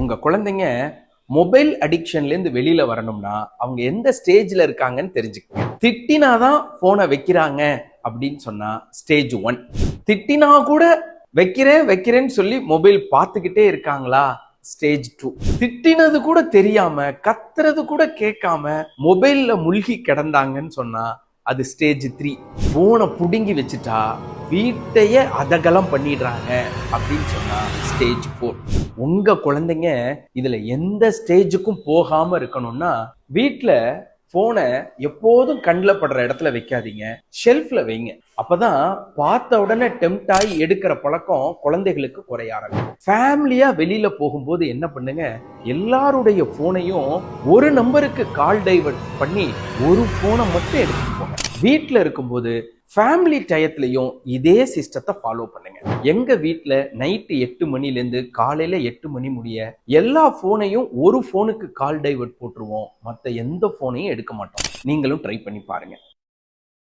உங்க குழந்தைங்க மொபைல் அடிக்ஷன்லேருந்து வெளியில வரணும்னா அவங்க எந்த ஸ்டேஜ்ல இருக்காங்கன்னு தெரிஞ்சுக்கங்க. திட்டினாதான் போனை வைக்கிறாங்க அப்படின்னு சொன்னா ஸ்டேஜ் 1. திட்டினா கூட வைக்கிறேன்னு சொல்லி மொபைல் பார்த்துக்கிட்டே இருக்காங்களா, ஸ்டேஜ் 2. திட்டினது கூட தெரியாம கத்துறது கூட கேட்காம மொபைல்ல மூழ்கி கிடந்தாங்கன்னு சொன்னா அது ஸ்டேஜ் 3. போனை புடுங்கி வச்சுட்டா வீட்டையே அதகலம் பண்ணிடுறாங்க அப்படின்னு சொன்னா ஸ்டேஜ் 4. உங்க குழந்தைங்க இதுல எந்த ஸ்டேஜுக்கும் போகாம இருக்கணும்னா வீட்டுல போனை எப்போதும் கண்ணில் படுற இடத்துல வைக்காதீங்க, ஷெல்ஃப்ல வைங்க. அப்பதான் பார்த்த உடனே டெம்ட் ஆகி எடுக்கிற பழக்கம் குழந்தைகளுக்கு குறைய ஆரம்பிக்கும். ஃபேமிலியா வெளியில போகும்போது என்ன பண்ணுங்க, எல்லாருடைய போனையும் ஒரு நம்பருக்கு கால் டைவர்ட் பண்ணி ஒரு போனை மட்டும் எடுத்துட்டு போங்க. வீட்டுல இருக்கும்போது ஃபேமிலி டயத்துலையும் இதே சிஸ்டத்தை ஃபாலோ பண்ணுங்க. எங்க வீட்டுல நைட்டு 8 மணிலேருந்து காலையில 8 மணி முடிய எல்லா போனையும் ஒரு போனுக்கு கால் டைவர்ட் போட்டுருவோம், மற்ற எந்த போனையும் எடுக்க மாட்டோம். நீங்களும் ட்ரை பண்ணி பாருங்க.